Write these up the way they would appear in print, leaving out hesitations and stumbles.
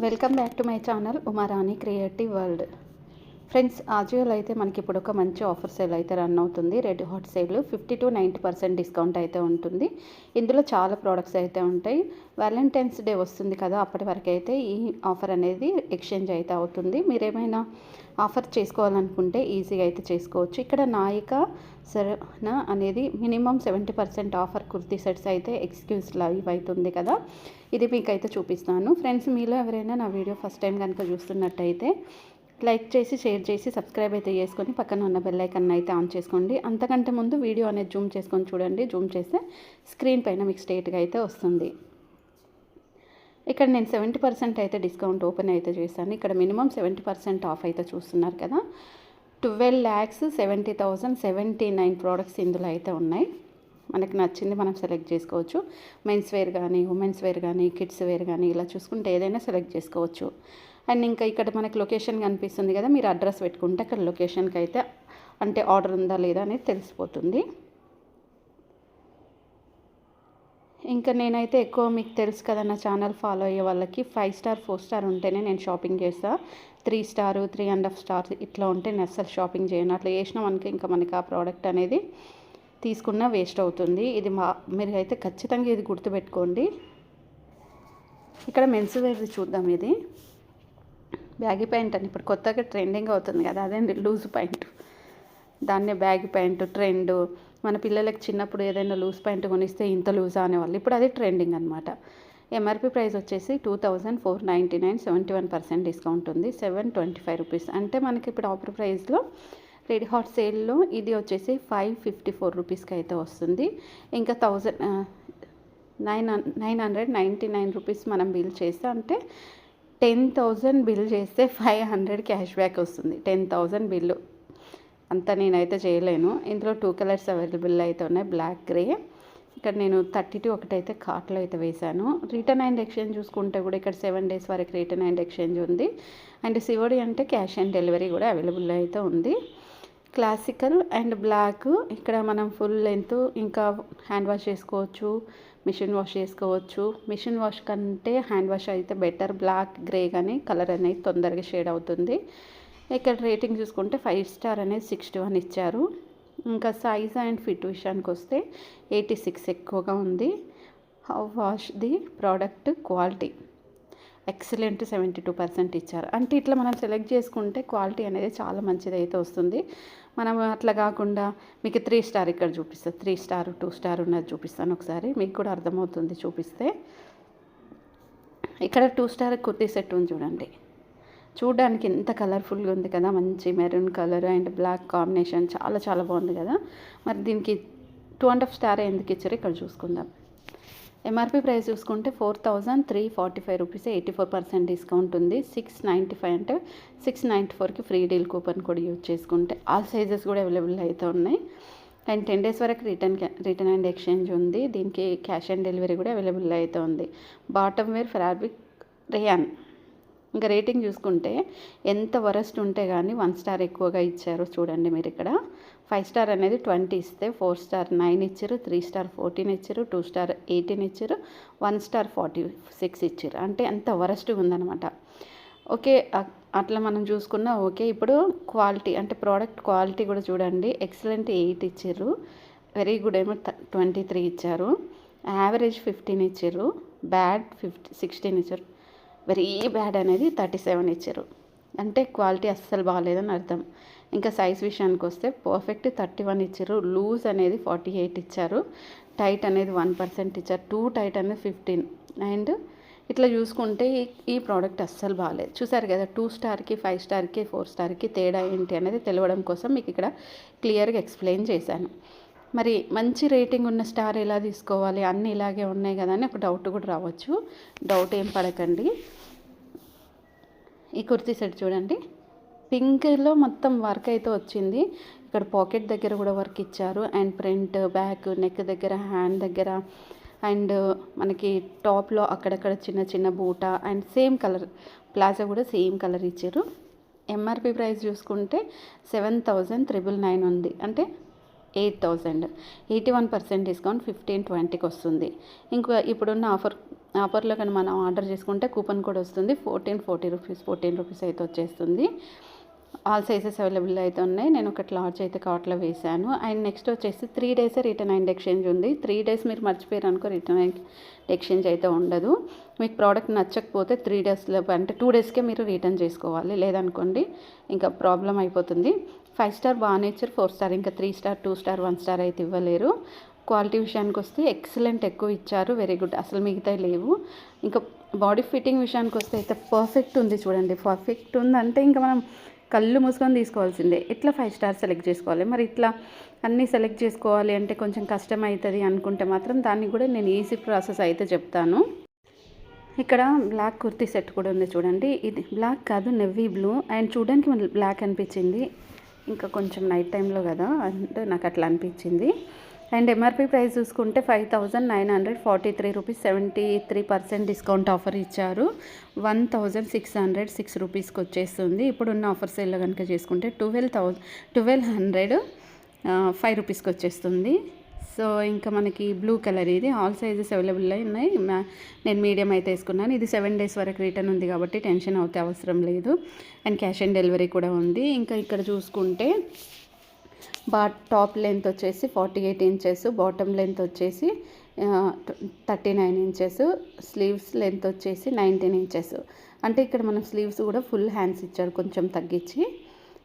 Welcome back to my channel Umarani creative world. Friends, ఆజియోలో అయితే మనకి ఇప్పుడు ఒక మంచి ఆఫర్ సేల్ అయితే రన్ అవుతుంది. Red hot sale 50 to 90% discount అయితే ఉంటుంది. ఇందులో చాలా ప్రోడక్ట్స్ అయితే ఉంటాయి. వ్యాలంటైన్స్ డే వస్తుంది కదా, అప్పటి వరకు అయితే ఈ ఆఫర్ అనేది ఎక్స్చేంజ్ అయితే అవుతుంది. మీరేమైనా ఆఫర్ చేసుకోవాలనుకుంటే ఈజీగా అయితే చేసుకోవచ్చు. ఇక్కడ నాయిక సరనా అనేది మినిమం 70% ఆఫర్ కుర్తీ సెట్స్ అయితే ఎక్స్క్యూజ్ లైవ్ అవుతుంది కదా, ఇది మీకు అయితే చూపిస్తాను. ఫ్రెండ్స్, మీలో ఎవరైనా నా వీడియో ఫస్ట్ టైం కనుక చూస్తున్నట్టయితే లైక్ చేసి, షేర్ చేసి, సబ్స్క్రైబ్ అయితే చేసుకొని పక్కన ఉన్న బెల్ ఐకాన్ అయితే ఆన్ చేసుకోండి. అంతకంటే ముందు వీడియో అనేది జూమ్ చేసుకొని చూడండి. జూమ్ చేస్తే స్క్రీన్ పైన మీకు స్ట్రేట్గా అయితే వస్తుంది. ఇక్కడ నేను 70% అయితే డిస్కౌంట్ ఓపెన్ అయితే చేశాను. ఇక్కడ మినిమం 70% ఆఫ్ అయితే చూస్తున్నారు కదా. 12,70,079 ప్రోడక్ట్స్ ఇందులో అయితే ఉన్నాయి. మనకు నచ్చింది మనం సెలెక్ట్ చేసుకోవచ్చు. మెన్స్ వేర్ కానీ, ఉమెన్స్ వేర్ కానీ, కిడ్స్ వేర్ కానీ, ఇలా చూసుకుంటే ఏదైనా సెలెక్ట్ చేసుకోవచ్చు. అండ్ ఇంకా ఇక్కడ మనకి లొకేషన్ కనిపిస్తుంది కదా, మీరు అడ్రస్ పెట్టుకుంటే అక్కడ లొకేషన్కి అయితే అంటే ఆర్డర్ ఉందా లేదా అనేది తెలిసిపోతుంది. ఇంకా నేనైతే ఎక్కువ మీకు తెలుసు కదా, నా ఛానల్ ఫాలో అయ్యే వాళ్ళకి 5 స్టార్ 4 స్టార్ ఉంటేనే నేను షాపింగ్ చేస్తాను. 3 స్టార్ 3.5 స్టార్ ఇట్లా ఉంటే నేను అస్సలు షాపింగ్ చేయను. అట్లా చేసినా మనకి ఆ ప్రోడక్ట్ అనేది తీసుకున్నా వేస్ట్ అవుతుంది. ఇది మీరు అయితే ఖచ్చితంగా ఇది గుర్తుపెట్టుకోండి. ఇక్కడ మెన్స్ వేర్ చూద్దాం. ఇది బ్యాగీ ప్యాంట్ అని ఇప్పుడు కొత్తగా ట్రెండింగ్ అవుతుంది కదా, అదే లూజ్ ప్యాంటు. దాన్నే బ్యాగీ ప్యాంటు ట్రెండ్. మన పిల్లలకి చిన్నప్పుడు ఏదైనా లూజ్ ప్యాంటు కొనిస్తే ఇంత లూజా అనేవాళ్ళు, ఇప్పుడు అది ట్రెండింగ్ అనమాట. ఎంఆర్పి ప్రైస్ వచ్చేసి 2,499, 71% డిస్కౌంట్ ఉంది. 725 రూపీస్ అంటే మనకి ఇప్పుడు ఆఫర్ ప్రైస్లో రెడ్ హాట్ సేల్లో ఇది వచ్చేసి 554 రూపీస్కి అయితే వస్తుంది. ఇంకా 999 రూపీస్ మనం బిల్ చేస్తే అంటే 10,000 బిల్ చేస్తే 500 క్యాష్ బ్యాక్ వస్తుంది. 10,000 బిల్లు అంతా నేనైతే చేయలేను. ఇందులో 2 కలర్స్ అవైలబుల్ అయితే ఉన్నాయి, బ్లాక్ గ్రే. ఇక్కడ నేను 32 ఒకటైతే కార్ట్లో అయితే వేశాను. రిటర్న్ అండ్ ఎక్స్చేంజ్ చూసుకుంటే కూడా ఇక్కడ 7 days వరకు రిటర్న్ అండ్ ఎక్స్చేంజ్ ఉంది. అండ్ సివోడి అంటే క్యాష్ ఆన్ డెలివరీ కూడా అవైలబుల్ అయితే ఉంది. క్లాసికల్ అండ్ బ్లాక్, ఇక్కడ మనం ఫుల్ లెంత్ ఇంకా హ్యాండ్ వాష్ చేసుకోవచ్చు, మిషన్ వాష్ చేసుకోవచ్చు. మిషన్ వాష్ కంటే హ్యాండ్ వాష్ అయితే బెటర్. బ్లాక్ గ్రే కానీ కలర్ అనేది తొందరగా షేడ్ అవుతుంది. ఇక్కడ రేటింగ్ చూసుకుంటే 5 స్టార్ అనేది 61 ఇచ్చారు. ఇంకా సైజ్ అండ్ ఫిట్ విషయానికి వస్తే 86 ఎక్కువగా ఉంది. How wash the product quality excellent 72% ఇచ్చారు. అంటే ఇట్లా మనం సెలెక్ట్ చేసుకుంటే క్వాలిటీ అనేది చాలా మంచిది అయితే వస్తుంది. మనం అట్లా కాకుండా మీకు 3 స్టార్ ఇక్కడ చూపిస్తాను, 3 స్టార్ 2 స్టార్ ఉన్నది చూపిస్తాను ఒకసారి, మీకు కూడా అర్థమవుతుంది చూపిస్తే. ఇక్కడ 2 స్టార్ కుర్తీ సెట్ ఉంది చూడండి. చూడడానికి ఎంత కలర్ఫుల్గా ఉంది కదా, మంచి maroon colour and black combination చాలా చాలా బాగుంది కదా. మరి దీనికి 2.5 స్టార్ ఎందుకు ఇచ్చారు ఇక్కడ చూసుకుందాం. ఎంఆర్పి ప్రైస్ చూసుకుంటే 4,345 రూపీస్, 84% డిస్కౌంట్ ఉంది. 695 అంటే 694కి ఫ్రీ డీల్ కూపన్ కూడా యూజ్ చేసుకుంటే ఆల్ సైజెస్ కూడా అవైలబుల్ అయితే ఉన్నాయి. అండ్ 10 days వరకు రిటర్న్ అండ్ ఎక్స్చేంజ్ ఉంది. దీనికి క్యాష్ ఆన్ డెలివరీ కూడా అవైలబుల్ అయితే ఉంది. Bottom wear fabric rayon. ఇంకా రేటింగ్ చూసుకుంటే ఎంత వరస్ట్ ఉంటే కానీ 1 స్టార్ ఎక్కువగా ఇచ్చారు చూడండి మీరు. ఇక్కడ 5 స్టార్ అనేది 20 ఇస్తే 4 స్టార్ 9 ఇచ్చారు, 3 స్టార్ 14 ఇచ్చారు, 2 స్టార్ 18 ఇచ్చారు, 1 స్టార్ 46 ఇచ్చారు. అంటే అంత వరస్ట్గా ఉందన్నమాట. ఓకే, అట్లా మనం చూసుకున్నా ఓకే. ఇప్పుడు క్వాలిటీ అంటే ప్రోడక్ట్ క్వాలిటీ కూడా చూడండి. ఎక్సలెంట్ 8 ఇచ్చారు, వెరీ గుడ్ ఏమో 23 ఇచ్చారు, యావరేజ్ 15 ఇచ్చారు, బ్యాడ్ 16 ఇచ్చారు, వెరీ బ్యాడ్ అనేది 37 ఇచ్చారు. అంటే క్వాలిటీ అస్సలు బాగాలేదని అర్థం. ఇంకా సైజ్ విషయానికి వస్తే పర్ఫెక్ట్ 31 ఇచ్చారు, లూజ్ అనేది 48 ఇచ్చారు, టైట్ అనేది 1% ఇచ్చారు, 2 టైట్ అనేది 15. అండ్ ఇట్లా చూసుకుంటే ఈ ప్రోడక్ట్ అస్సలు బాగాలేదు. చూసారు కదా, 2 స్టార్కి 5 స్టార్కి 4 స్టార్కి తేడా ఏంటి అనేది తెలియడం కోసం మీకు ఇక్కడ క్లియర్గా ఎక్స్ప్లెయిన్ చేశాను. మరి మంచి రేటింగ్ ఉన్న స్టార్ ఎలా తీసుకోవాలి, అన్నీ ఇలాగే ఉన్నాయి కదా అని ఒక డౌట్ కూడా రావచ్చు. డౌట్ ఏం పడకండి. ఈ కుర్తీ సెట్ చూడండి, పింక్లో మొత్తం వర్క్ అయితే వచ్చింది. ఇక్కడ పాకెట్ దగ్గర కూడా వర్క్ ఇచ్చారు. అండ్ ఫ్రంట్ బ్యాక్ నెక్ దగ్గర హ్యాండ్ దగ్గర అండ్ మనకి టాప్లో అక్కడక్కడ చిన్న చిన్న బూట అండ్ సేమ్ కలర్ ప్లాజా కూడా సేమ్ కలర్ ఇచ్చారు. ఎంఆర్పి ప్రైస్ చూసుకుంటే 7,999 ఉంది, అంటే 8,000, 81% డిస్కౌంట్ 1520కి వస్తుంది. ఇంకా ఇప్పుడున్న ఆఫర్ ఆఫర్లో కానీ మనం ఆర్డర్ చేసుకుంటే కూపన్ కోడ్ వస్తుంది. 14 రూపీస్ అయితే వచ్చేస్తుంది. ఆల్ సైజెస్ అవైలబుల్ అయితే ఉన్నాయి. నేను ఒకటి లార్జ్ అయితే కార్ట్లో వేశాను. అండ్ నెక్స్ట్ వచ్చేసి 3 డేసే రిటర్న్ అండ్ ఎక్స్చేంజ్ ఉంది. 3 డేస్ మీరు మర్చిపోయారు అనుకో రిటర్న్ అండ్ ఎక్స్చేంజ్ అయితే ఉండదు. మీకు ప్రోడక్ట్ నచ్చకపోతే 3 డేస్లో అంటే 2 డేస్కే మీరు రిటర్న్ చేసుకోవాలి. లేదనుకోండి ఇంకా ప్రాబ్లం అయిపోతుంది. 5 స్టార్ బాగా నేచర్, 4 స్టార్, ఇంకా 3 స్టార్, 2 స్టార్, 1 స్టార్ అయితే ఇవ్వలేరు. క్వాలిటీ విషయానికి వస్తే ఎక్సలెంట్ ఎక్కువ ఇచ్చారు, వెరీ గుడ్, అసలు మిగతా లేవు. ఇంకా బాడీ ఫిట్టింగ్ విషయానికి వస్తే అయితే పర్ఫెక్ట్ ఉంది చూడండి. పర్ఫెక్ట్ ఉందంటే ఇంకా మనం కళ్ళు మూసుకొని తీసుకోవాల్సిందే. ఇట్లా 5 స్టార్ సెలెక్ట్ చేసుకోవాలి. మరి ఇట్లా అన్నీ సెలెక్ట్ చేసుకోవాలి అంటే కొంచెం కష్టం అవుతుంది అనుకుంటే మాత్రం దానికి కూడా నేను ఈజీ ప్రాసెస్ అయితే చెప్తాను. ఇక్కడ బ్లాక్ కుర్తీ సెట్ కూడా ఉంది చూడండి. ఇది బ్లాక్ కాదు, నెవీ బ్లూ, అండ్ చూడడానికి మనకి బ్లాక్ అనిపించింది. ఇంకా కొంచెం నైట్ టైంలో కదా అంటే నాకు అట్లా అనిపించింది. అండ్ ఎంఆర్పి ప్రైస్ చూసుకుంటే 5,943 రూపీస్, 73% డిస్కౌంట్ ఆఫర్ ఇచ్చారు. 1,606 రూపీస్కి వచ్చేస్తుంది. ఇప్పుడున్న ఆఫర్ సేల్లో కనుక చేసుకుంటే 1,205 రూపీస్కి వచ్చేస్తుంది. సో ఇంకా మనకి బ్లూ కలర్, ఇది ఆల్ సైజెస్ అవైలబుల్ ఉన్నాయి. నేను మీడియం అయితే వేసుకున్నాను. ఇది 7 డేస్ వరకు రిటర్న్ ఉంది కాబట్టి టెన్షన్ అవుతే అవసరం లేదు. అండ్ క్యాష్ ఆన్ డెలివరీ కూడా ఉంది. ఇంకా ఇక్కడ చూసుకుంటే టాప్ లెంత్ వచ్చేసి 48 ఇంచెస్, బాటమ్ లెంత్ వచ్చేసి 39 ఇంచెస్, స్లీవ్స్ లెంత్ వచ్చేసి 19 ఇంచెస్. అంటే ఇక్కడ మనం స్లీవ్స్ కూడా ఫుల్ హ్యాండ్స్ ఇచ్చారు కొంచెం తగ్గించి.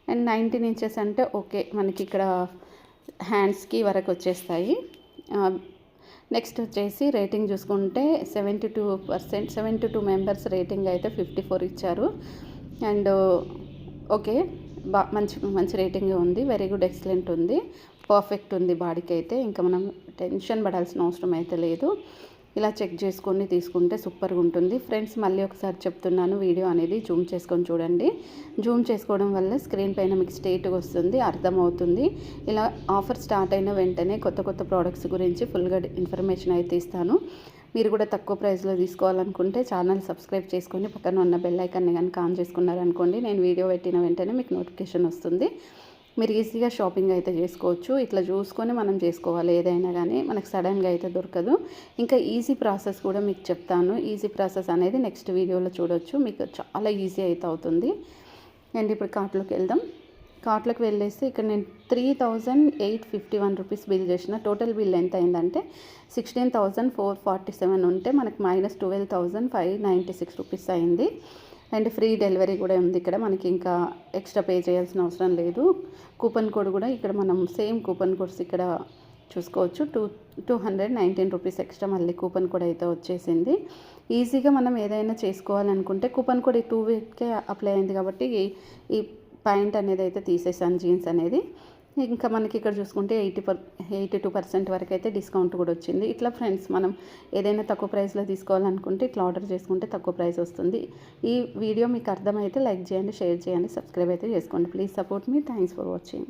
అండ్ 19 ఇంచెస్ అంటే ఓకే, మనకి ఇక్కడ హ్యాండ్స్కి వరకు వచ్చేస్తాయి. నెక్స్ట్ వచ్చేసి రేటింగ్ చూసుకుంటే 72 మెంబర్స్ రేటింగ్ అయితే 54 ఇచ్చారు. అండ్ ఓకే, మంచి రేటింగ్ ఉంది, వెరీ గుడ్, ఎక్సలెంట్ ఉంది, పర్ఫెక్ట్ ఉంది బాడీకి అయితే. ఇంకా మనం టెన్షన్ పడాల్సిన అవసరం అయితే లేదు. ఇలా చెక్ చేసుకొని తీసుకుంటే సూపర్గా ఉంటుంది. ఫ్రెండ్స్ మళ్ళీ ఒకసారి చెప్తున్నాను, వీడియో అనేది జూమ్ చేసుకొని చూడండి. జూమ్ చేసుకోవడం వల్ల స్క్రీన్ పైన మీకు స్ట్రైట్గా వస్తుంది, అర్థమవుతుంది. ఇలా ఆఫర్ స్టార్ట్ అయిన వెంటనే కొత్త ప్రోడక్ట్స్ గురించి ఫుల్గా ఇన్ఫర్మేషన్ అయితే ఇస్తాను. మీరు కూడా తక్కువ ప్రైస్లో తీసుకోవాలనుకుంటే ఛానల్ సబ్స్క్రైబ్ చేసుకొని పక్కన ఉన్న బెల్ ఐకాన్ని కనుక ఆన్ చేసుకున్నారనుకోండి, నేను వీడియో పెట్టిన వెంటనే మీకు నోటిఫికేషన్ వస్తుంది. మీరు ఈజీగా షాపింగ్ అయితే చేసుకోవచ్చు. ఇట్లా చూసుకొని మనం చేసుకోవాలి ఏదైనా కానీ, మనకు సడన్గా అయితే దొరకదు. ఇంకా ఈజీ ప్రాసెస్ కూడా మీకు చెప్తాను. ఈజీ ప్రాసెస్ అనేది నెక్స్ట్ వీడియోలో చూడొచ్చు, మీకు చాలా ఈజీ అయితే అవుతుంది. అండ్ ఇప్పుడు కార్ట్లోకి వెళ్దాం. కార్ట్లోకి వెళ్ళేస్తే ఇక్కడ నేను 3,851 రూపీస్ బిల్ చేసిన. టోటల్ బిల్ ఎంత అయిందంటే 16,447 ఉంటే మనకు మైనస్ 12,596 రూపీస్ అయింది. అండ్ ఫ్రీ డెలివరీ కూడా ఉంది ఇక్కడ, మనకి ఇంకా ఎక్స్ట్రా పే చేయాల్సిన అవసరం లేదు. కూపన్ కోడ్ కూడా ఇక్కడ మనం సేమ్ కూపన్ కోడ్స్ ఇక్కడ చూసుకోవచ్చు. 219 రూపీస్ ఎక్స్ట్రా మళ్ళీ కూపన్ కోడ్ అయితే వచ్చేసింది. ఈజీగా మనం ఏదైనా చేసుకోవాలనుకుంటే కూపన్ కోడ్ 2 వీక్కే అప్లై అయింది కాబట్టి ఈ పాయింట్ అనేది అయితే తీసేసాను, జీన్స్ అనేది. ఇంకా మనకి ఇక్కడ చూసుకుంటే 82% వరకు అయితే డిస్కౌంట్ కూడా వచ్చింది. ఇట్లా ఫ్రెండ్స్ మనం ఏదైనా తక్కువ ప్రైస్లో తీసుకోవాలనుకుంటే ఇట్లా ఆర్డర్ చేసుకుంటే తక్కువ ప్రైస్ వస్తుంది. ఈ వీడియో మీకు అర్థమైతే లైక్ చేయండి, షేర్ చేయండి, సబ్స్క్రైబ్ అయితే చేసుకోండి. Please support me. Thanks for watching.